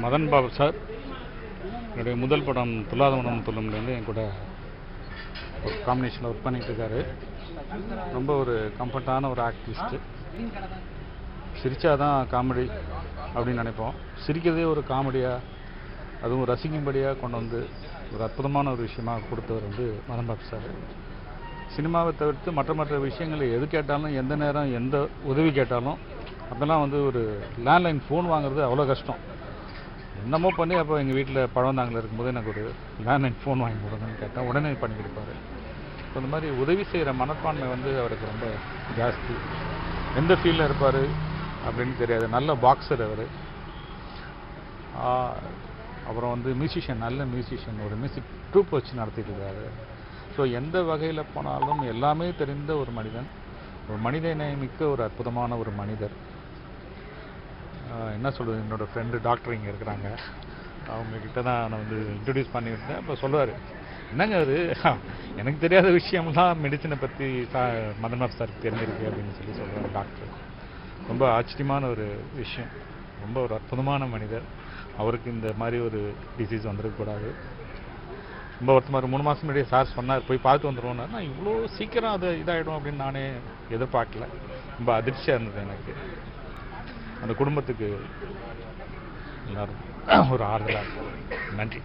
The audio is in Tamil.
மதன் பாபு சார் என்னுடைய முதல் படம் துல்லாத மனம் துள்ளும்லேருந்து என் கூட ஒரு காம்பினேஷனில் ஒர்க் பண்ணிகிட்டு இருக்காரு. ரொம்ப ஒரு கம்ஃபர்டான ஒரு ஆக்டிவிஸ்ட்டு. சிரித்தாதான் காமெடி அப்படின்னு நினைப்போம். சிரிக்கிறதே ஒரு காமெடியாக, அதுவும் ரசிக்கும்படியாக கொண்டு வந்து ஒரு அற்புதமான ஒரு விஷயமாக கொடுத்தவர் வந்து மதன் பாபு சார். சினிமாவை தவிர்த்து மற்ற விஷயங்கள் எது கேட்டாலும், எந்த நேரம் எந்த உதவி கேட்டாலும், அப்போல்லாம் வந்து ஒரு லேண்ட்லைன் ஃபோன் வாங்குறது அவ்வளோ கஷ்டம். என்னமோ பண்ணி அப்போ எங்கள் வீட்டில் பழவந்தாங்கில் இருக்கும்போது எனக்கு ஒரு லேண்ட்லைன் ஃபோன் வாங்கி கொடுங்கன்னு கேட்டேன். உடனே பண்ணி கொடுப்பாரு. ஸோ இந்த மாதிரி உதவி செய்கிற மனப்பான்மை வந்து அவருக்கு ரொம்ப ஜாஸ்தி. எந்த ஃபீல்டில் இருப்பார் அப்படின்னு தெரியாது. நல்ல பாக்ஸர் அவர். அப்புறம் வந்து மியூசிஷியன், நல்ல மியூசிஷியன், ஒரு மியூசிக் ட்ரூப் வச்சு நடத்திட்டு இருக்காரு. ஸோ எந்த வகையில் போனாலும் எல்லாமே தெரிந்த ஒரு மனிதன், ஒரு மனிதநேயமிக்க ஒரு அற்புதமான ஒரு மனிதர். என்ன சொல்கிறது, என்னோடய ஃப்ரெண்டு டாக்டர் இங்கே இருக்கிறாங்க, அவங்கக்கிட்ட தான் நான் வந்து இன்ட்ரடியூஸ் பண்ணிவிட்டேன். இப்போ சொல்லுவார், என்னங்க அது எனக்கு தெரியாத விஷயம்லாம் மெடிசனை பற்றி மதன் பாபு சாருக்கு தெரிஞ்சிருக்கு அப்படின்னு சொல்கிறார் டாக்டர். ரொம்ப ஆச்சரியமான ஒரு விஷயம். ரொம்ப ஒரு அற்புதமான மனிதர். அவருக்கு இந்த மாதிரி ஒரு டிசீஸ் வந்துடக்கூடாது. ரொம்ப வருத்தமாக 3 மாதம் முன்னாடியே சார் சொன்னார் போய் பார்த்து வந்துடுவோம்னா, நான் இவ்வளோ சீக்கிரம் அது இதாகிடும் அப்படின்னு நானே எதிர்பார்க்கல. ரொம்ப அதிர்ச்சியாக இருந்தது எனக்கு. அந்த குடும்பத்துக்கு எல்லாரும் ஒரு ஆறுதலாக இருக்கும். நன்றி.